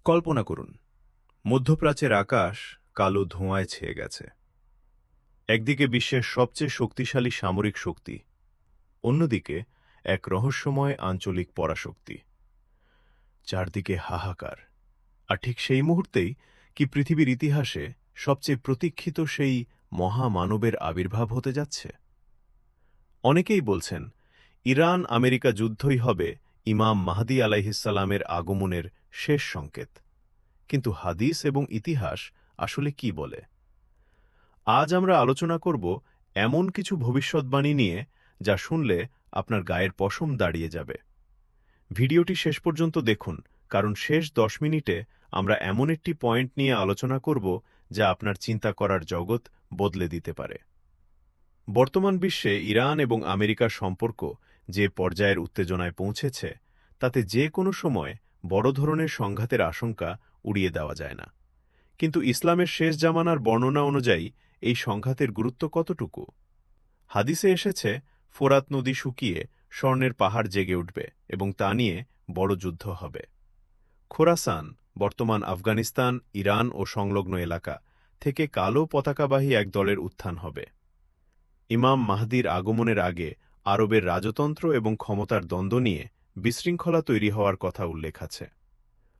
কল্পনা করুন, মধ্যপ্রাচ্যের আকাশ কালো ধোঁয়ায় ছেয়ে গেছে। একদিকে বিশ্বের সবচেয়ে শক্তিশালী সামরিক শক্তি, অন্যদিকে এক রহস্যময় আঞ্চলিক পরাশক্তি। চারদিকে হাহাকার, আর ঠিক সেই মুহূর্তেই কি পৃথিবীর ইতিহাসে সবচেয়ে প্রতীক্ষিত সেই মহামানবের আবির্ভাব হতে যাচ্ছে? অনেকেই বলছেন, ইরান আমেরিকা যুদ্ধই হবে ইমাম মাহদী আলাইহিসসালামের আগমনের শেষ সংকেত। কিন্তু হাদিস এবং ইতিহাস আসলে কি বলে? আজ আমরা আলোচনা করব এমন কিছু ভবিষ্যদ্বাণী নিয়ে যা শুনলে আপনার গায়ের পশম দাঁড়িয়ে যাবে। ভিডিওটি শেষ পর্যন্ত দেখুন, কারণ শেষ 10 মিনিটে আমরা এমন একটি পয়েন্ট নিয়ে আলোচনা করব যা আপনার চিন্তা করার জগৎ বদলে দিতে পারে। বর্তমান বিশ্বে ইরান এবং আমেরিকার সম্পর্ক যে পর্যায়ের উত্তেজনায় পৌঁছেছে, তাতে যে কোনো সময় বড় ধরনের সংঘাতের আশঙ্কা উড়িয়ে দেওয়া যায় না। কিন্তু ইসলামের শেষ জামানার বর্ণনা অনুযায়ী এই সংঘাতের গুরুত্ব কতটুকু? হাদিসে এসেছে, ফোরাত নদী শুকিয়ে স্বর্ণের পাহাড় জেগে উঠবে এবং তা নিয়ে বড় যুদ্ধ হবে। খোরাসান, বর্তমান আফগানিস্তান, ইরান ও সংলগ্ন এলাকা থেকে কালো পতাকাবাহী এক দলের উত্থান হবে। ইমাম মাহদির আগমনের আগে আরবের রাজতন্ত্র এবং ক্ষমতার দ্বন্দ্ব নিয়ে বিশৃঙ্খলা তৈরি হওয়ার কথা উল্লেখ আছে।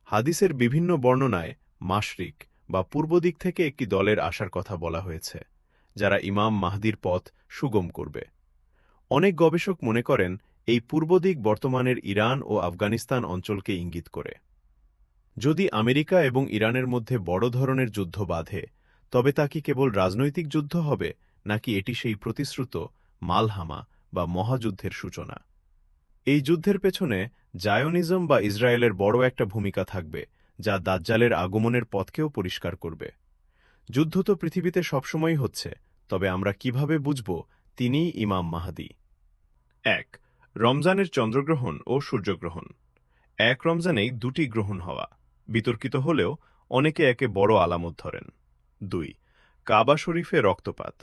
হাদিসের বিভিন্ন বর্ণনায় মাশরিক বা পূর্ব দিক থেকে একটি দলের আসার কথা বলা হয়েছে, যারা ইমাম মাহদির পথ সুগম করবে। অনেক গবেষক মনে করেন এই পূর্ব দিক বর্তমানের ইরান ও আফগানিস্তান অঞ্চলকে ইঙ্গিত করে। যদি আমেরিকা এবং ইরানের মধ্যে বড় ধরনের যুদ্ধ বাধে, তবে তা কি কেবল রাজনৈতিক যুদ্ধ হবে, নাকি এটি সেই প্রতিশ্রুত মালহামা বা মহাযুদ্ধের সূচনা? এই যুদ্ধের পেছনে জায়োনিজম বা ইসরায়েলের বড় একটা ভূমিকা থাকবে, যা দাজ্জালের আগমনের পথকেও পরিষ্কার করবে। যুদ্ধ তো পৃথিবীতে সবসময়ই হচ্ছে, তবে আমরা কিভাবে বুঝব তিনিই ইমাম মাহদী? 1. রমজানের চন্দ্রগ্রহণ ও সূর্যগ্রহণ। এক রমজানেই দুটি গ্রহণ হওয়া বিতর্কিত হলেও অনেকে একে বড় আলামত ধরেন। 2. কাবা শরীফে রক্তপাত।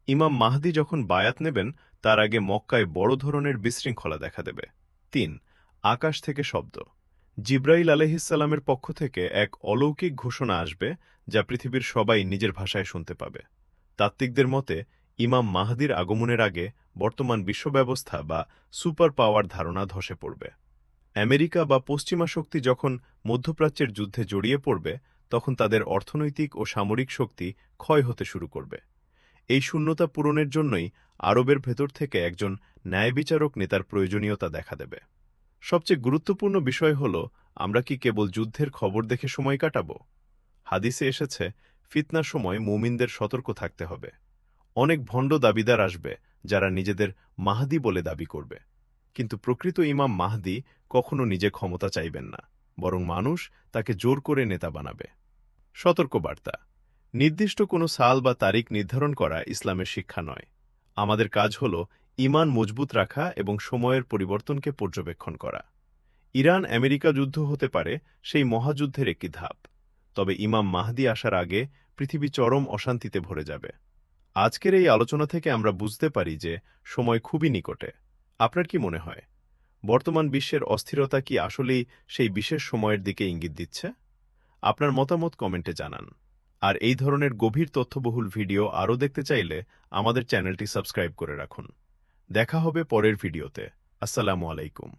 ইমাম মাহদী যখন বায়াত নেবেন, তার আগে মক্কায় বড় ধরনের বিশৃঙ্খলা দেখা দেবে। 3. আকাশ থেকে শব্দ। জিব্রাইল আলাইহিসসালামের পক্ষ থেকে এক অলৌকিক ঘোষণা আসবে, যা পৃথিবীর সবাই নিজের ভাষায় শুনতে পাবে। তাত্ত্বিকদের মতে, ইমাম মাহদীর আগমনের আগে বর্তমান বিশ্বব্যবস্থা বা সুপার পাওয়ার ধারণা ধসে পড়বে। আমেরিকা বা পশ্চিমা শক্তি যখন মধ্যপ্রাচ্যের যুদ্ধে জড়িয়ে পড়বে, তখন তাদের অর্থনৈতিক ও সামরিক শক্তি ক্ষয় হতে শুরু করবে। এই শূন্যতা পূরণের জন্যই আরবের ভেতর থেকে একজন ন্যায়বিচারক নেতার প্রয়োজনীয়তা দেখা দেবে। সবচেয়ে গুরুত্বপূর্ণ বিষয় হল, আমরা কি কেবল যুদ্ধের খবর দেখে সময় কাটাব? হাদিসে এসেছে, ফিতনার সময় মুমিনদের সতর্ক থাকতে হবে। অনেক ভণ্ড দাবিদার আসবে, যারা নিজেদের মাহদী বলে দাবি করবে। কিন্তু প্রকৃত ইমাম মাহদী কখনো নিজে ক্ষমতা চাইবেন না, বরং মানুষ তাকে জোর করে নেতা বানাবে। সতর্কবার্তা: নির্দিষ্ট কোনো সাল বা তারিখ নির্ধারণ করা ইসলামের শিক্ষা নয়। আমাদের কাজ হল ঈমান মজবুত রাখা এবং সময়ের পরিবর্তনকে পর্যবেক্ষণ করা। ইরান আমেরিকা যুদ্ধ হতে পারে সেই মহাযুদ্ধের একটি ধাপ, তবে ইমাম মাহদী আসার আগে পৃথিবী চরম অশান্তিতে ভরে যাবে। আজকের এই আলোচনা থেকে আমরা বুঝতে পারি যে সময় খুবই নিকটে। আপনার কি মনে হয়, বর্তমান বিশ্বের অস্থিরতা কি আসলেই সেই বিশেষ সময়ের দিকে ইঙ্গিত দিচ্ছে? আপনার মতামত কমেন্টে জানান। আর এই ধরনের গভীর তথ্যবহুল ভিডিও আরও দেখতে চাইলে আমাদের চ্যানেলটি সাবস্ক্রাইব করে রাখুন। দেখা হবে পরের ভিডিওতে। আসসালামু আলাইকুম।